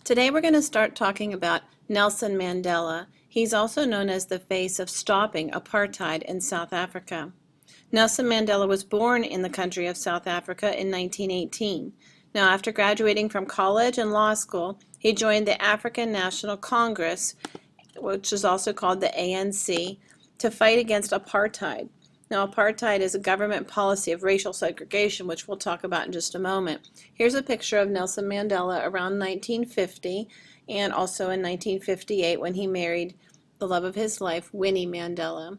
Today we're going to start talking about Nelson Mandela. He's also known as the face of stopping apartheid in South Africa. Nelson Mandela was born in the country of South Africa in 1918. Now, after graduating from college and law school, he joined the African National Congress, which is also called the ANC, to fight against apartheid. Now, apartheid is a government policy of racial segregation, which we'll talk about in just a moment. Here's a picture of Nelson Mandela around 1950 and also in 1958 when he married the love of his life, Winnie Mandela.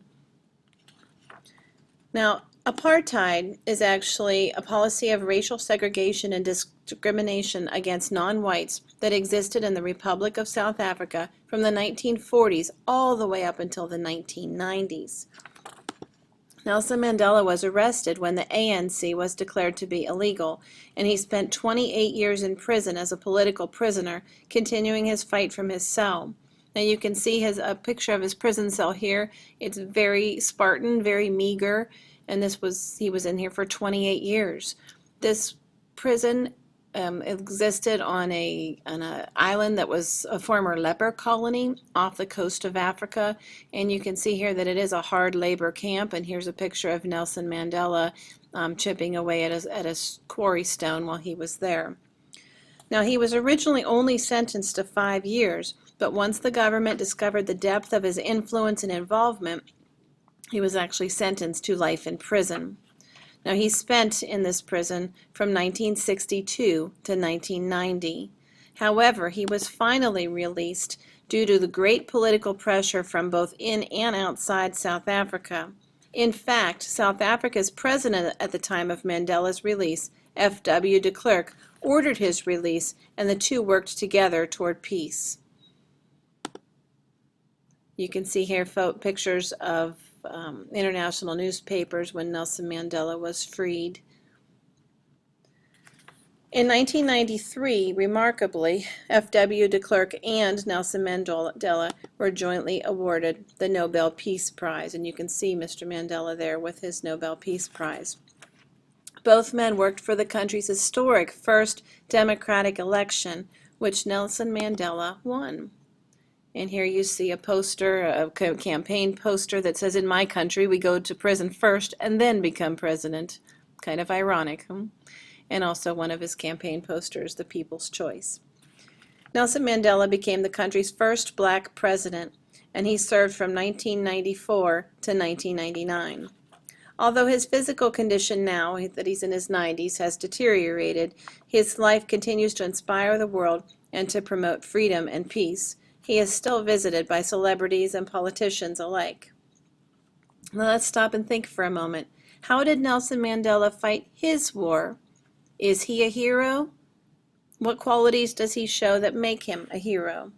Now, apartheid is actually a policy of racial segregation and discrimination against non-whites that existed in the Republic of South Africa from the 1940s all the way up until the 1990s. Nelson Mandela was arrested when the ANC was declared to be illegal, and he spent 28 years in prison as a political prisoner, continuing his fight from his cell. Now you can see a picture of his prison cell here. It's very Spartan, very meager, and he was in here for 28 years. This prison existed on an island that was a former leper colony off the coast of Africa, and you can see here that it is a hard labor camp. And here's a picture of Nelson Mandela chipping away at a quarry stone while he was there. Now, he was originally only sentenced to 5 years, but once the government discovered the depth of his influence and involvement, he was actually sentenced to life in prison. Now, he spent in this prison from 1962 to 1990. However, he was finally released due to the great political pressure from both in and outside South Africa. In fact, South Africa's president at the time of Mandela's release, F.W. de Klerk, ordered his release, and the two worked together toward peace. You can see here pictures of international newspapers when Nelson Mandela was freed. In 1993, remarkably, F.W. de Klerk and Nelson Mandela were jointly awarded the Nobel Peace Prize, and you can see Mr. Mandela there with his Nobel Peace Prize. Both men worked for the country's historic first democratic election, which Nelson Mandela won. And here you see a poster, a campaign poster that says, "In my country, we go to prison first and then become president." Kind of ironic, huh? And also one of his campaign posters, "The People's Choice." Nelson Mandela became the country's first black president, and he served from 1994 to 1999. Although his physical condition now, that he's in his 90s, has deteriorated, his life continues to inspire the world and to promote freedom and peace. He is still visited by celebrities and politicians alike. Now let's stop and think for a moment. How did Nelson Mandela fight his war? Is he a hero? What qualities does he show that make him a hero?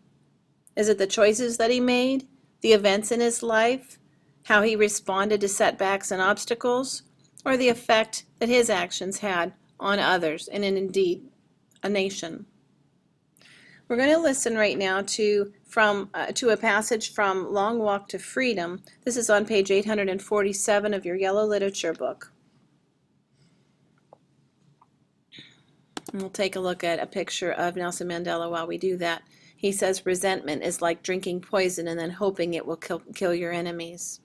Is it the choices that he made? The events in his life? How he responded to setbacks and obstacles? Or the effect that his actions had on others and indeed a nation? We're going to listen right now to a passage from Long Walk to Freedom. This is on page 847 of your yellow literature book. And we'll take a look at a picture of Nelson Mandela while we do that. He says, "Resentment is like drinking poison and then hoping it will kill your enemies."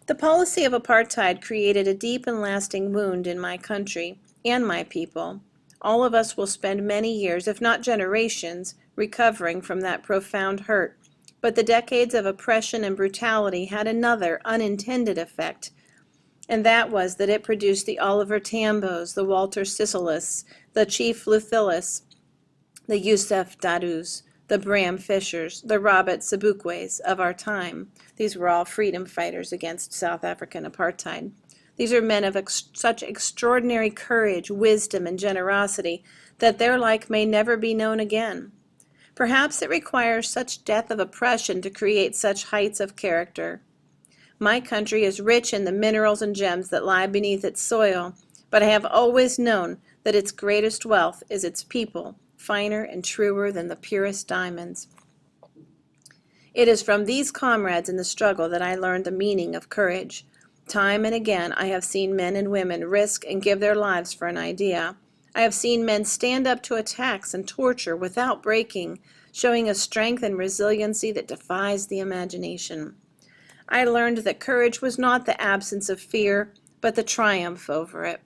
The policy of apartheid created a deep and lasting wound in my country and my people. All of us will spend many years, if not generations, recovering from that profound hurt. But the decades of oppression and brutality had another unintended effect, and that was that it produced the Oliver Tambos, the Walter Sisulu, the Chief Luthilus, the Yusuf Dadus, the Bram Fishers, the Robert Sibukwes of our time. These were all freedom fighters against South African apartheid. These are men of such extraordinary courage, wisdom, and generosity that their like may never be known again. Perhaps it requires such death of oppression to create such heights of character. My country is rich in the minerals and gems that lie beneath its soil, but I have always known that its greatest wealth is its people, finer and truer than the purest diamonds. It is from these comrades in the struggle that I learned the meaning of courage. Time and again I have seen men and women risk and give their lives for an idea. I have seen men stand up to attacks and torture without breaking, showing a strength and resiliency that defies the imagination. I learned that courage was not the absence of fear, but the triumph over it.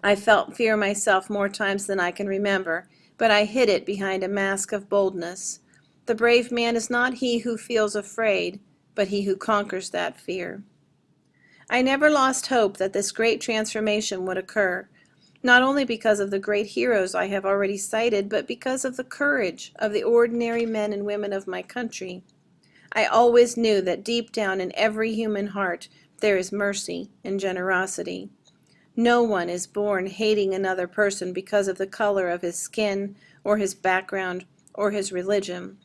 I felt fear myself more times than I can remember, but I hid it behind a mask of boldness. The brave man is not he who feels afraid, but he who conquers that fear. I never lost hope that this great transformation would occur, not only because of the great heroes I have already cited, but because of the courage of the ordinary men and women of my country. I always knew that deep down in every human heart there is mercy and generosity. No one is born hating another person because of the color of his skin or his background or his religion.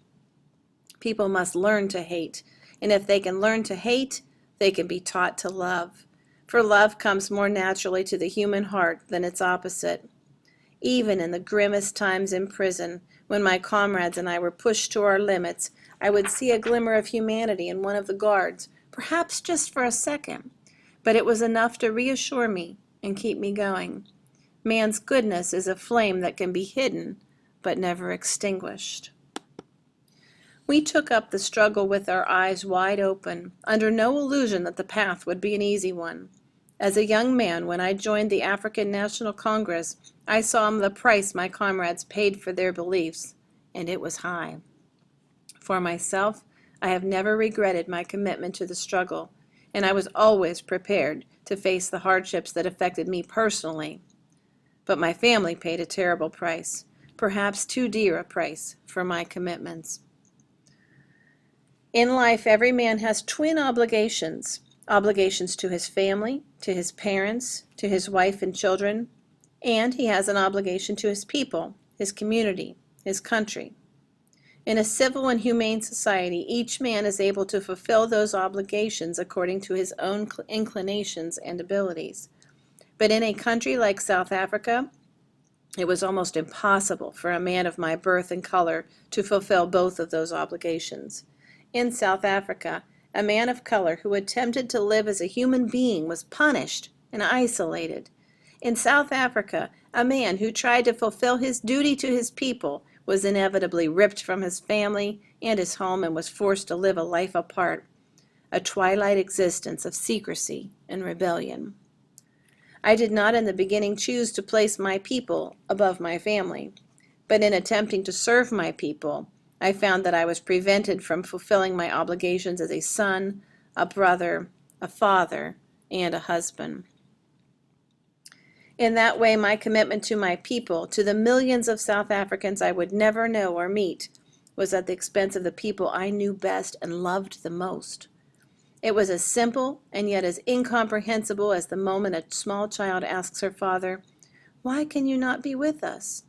People must learn to hate, and if they can learn to hate, they can be taught to love. For love comes more naturally to the human heart than its opposite. Even in the grimmest times in prison, when my comrades and I were pushed to our limits, I would see a glimmer of humanity in one of the guards, perhaps just for a second, but it was enough to reassure me and keep me going. Man's goodness is a flame that can be hidden, but never extinguished. We took up the struggle with our eyes wide open, under no illusion that the path would be an easy one. As a young man, when I joined the African National Congress, I saw the price my comrades paid for their beliefs, and it was high. For myself, I have never regretted my commitment to the struggle, and I was always prepared to face the hardships that affected me personally. But my family paid a terrible price, perhaps too dear a price, for my commitments. In life, every man has twin obligations. Obligations to his family, to his parents, to his wife and children, and he has an obligation to his people, his community, his country. In a civil and humane society, each man is able to fulfill those obligations according to his own inclinations and abilities. But in a country like South Africa, it was almost impossible for a man of my birth and color to fulfill both of those obligations. In South Africa, a man of color who attempted to live as a human being was punished and isolated. In South Africa, a man who tried to fulfill his duty to his people was inevitably ripped from his family and his home and was forced to live a life apart, a twilight existence of secrecy and rebellion. I did not in the beginning choose to place my people above my family, but in attempting to serve my people, I found that I was prevented from fulfilling my obligations as a son, a brother, a father, and a husband. In that way, my commitment to my people, to the millions of South Africans I would never know or meet, was at the expense of the people I knew best and loved the most. It was as simple and yet as incomprehensible as the moment a small child asks her father, "Why can you not be with us?"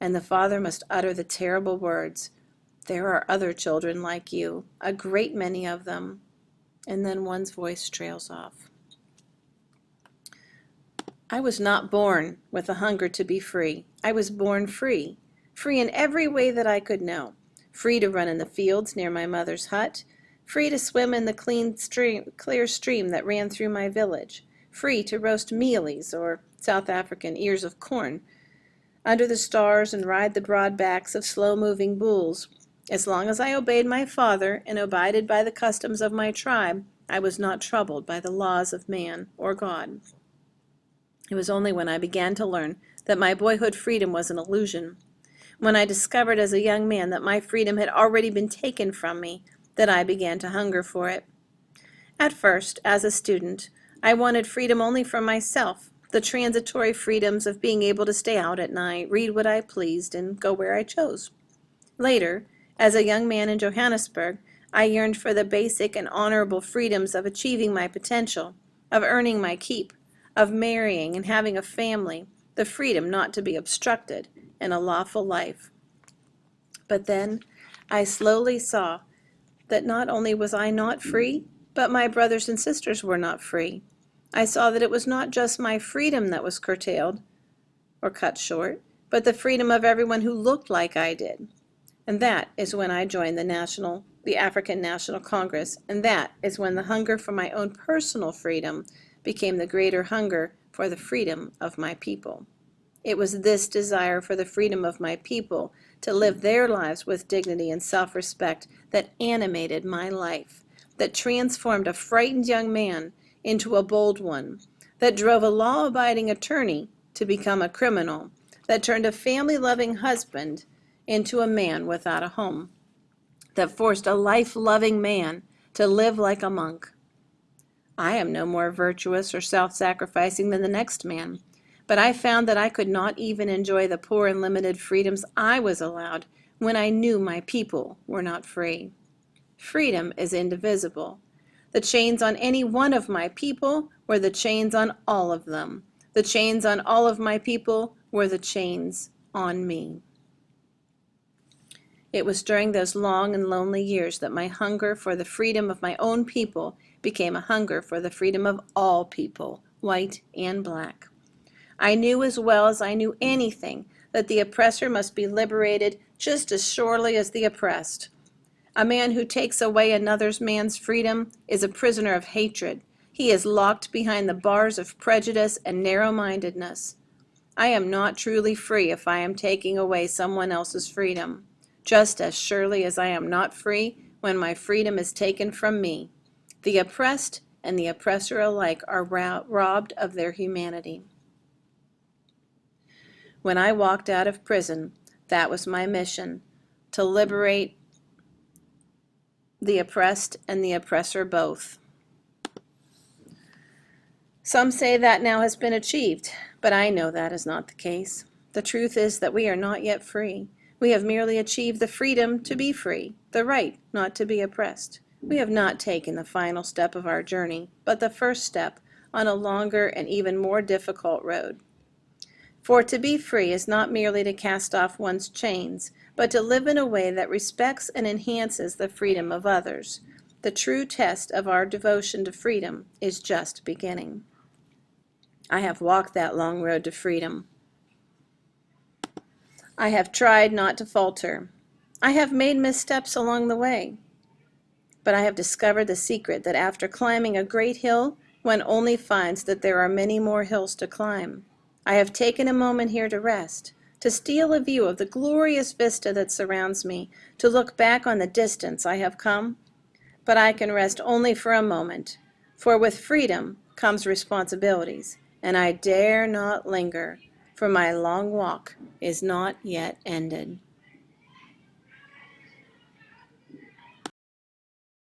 And the father must utter the terrible words, "There are other children like you, a great many of them," and then one's voice trails off. I was not born with a hunger to be free. I was born free, free in every way that I could know, free to run in the fields near my mother's hut, free to swim in the clear stream that ran through my village, free to roast mealies, or South African ears of corn, under the stars and ride the broad backs of slow-moving bulls. As long as I obeyed my father and abided by the customs of my tribe, I was not troubled by the laws of man or God. It was only when I began to learn that my boyhood freedom was an illusion, when I discovered as a young man that my freedom had already been taken from me, that I began to hunger for it. At first, as a student, I wanted freedom only for myself, the transitory freedoms of being able to stay out at night, read what I pleased, and go where I chose. Later, as a young man in Johannesburg, I yearned for the basic and honorable freedoms of achieving my potential, of earning my keep, of marrying and having a family, the freedom not to be obstructed in a lawful life. But then I slowly saw that not only was I not free, but my brothers and sisters were not free. I saw that it was not just my freedom that was curtailed or cut short, but the freedom of everyone who looked like I did. And that is when I joined the African National Congress, and that is when the hunger for my own personal freedom became the greater hunger for the freedom of my people. It was this desire for the freedom of my people to live their lives with dignity and self-respect that animated my life, that transformed a frightened young man into a bold one, that drove a law-abiding attorney to become a criminal, that turned a family-loving husband into a man without a home, that forced a life-loving man to live like a monk. I am no more virtuous or self-sacrificing than the next man, but I found that I could not even enjoy the poor and limited freedoms I was allowed when I knew my people were not free. Freedom is indivisible. The chains on any one of my people were the chains on all of them. The chains on all of my people were the chains on me. It was during those long and lonely years that my hunger for the freedom of my own people became a hunger for the freedom of all people, white and black. I knew as well as I knew anything that the oppressor must be liberated just as surely as the oppressed. A man who takes away another man's freedom is a prisoner of hatred. He is locked behind the bars of prejudice and narrow-mindedness. I am not truly free if I am taking away someone else's freedom, just as surely as I am not free when my freedom is taken from me. The oppressed and the oppressor alike are robbed of their humanity. When I walked out of prison, that was my mission, to liberate the oppressed and the oppressor both. Some say that now has been achieved, but I know that is not the case. The truth is that we are not yet free. We have merely achieved the freedom to be free, the right not to be oppressed. We have not taken the final step of our journey, but the first step on a longer and even more difficult road. For to be free is not merely to cast off one's chains, but to live in a way that respects and enhances the freedom of others. The true test of our devotion to freedom is just beginning. I have walked that long road to freedom. I have tried not to falter. I have made missteps along the way. But I have discovered the secret that after climbing a great hill, one only finds that there are many more hills to climb. I have taken a moment here to rest, to steal a view of the glorious vista that surrounds me, to look back on the distance I have come. But I can rest only for a moment, for with freedom comes responsibilities, and I dare not linger, for my long walk is not yet ended.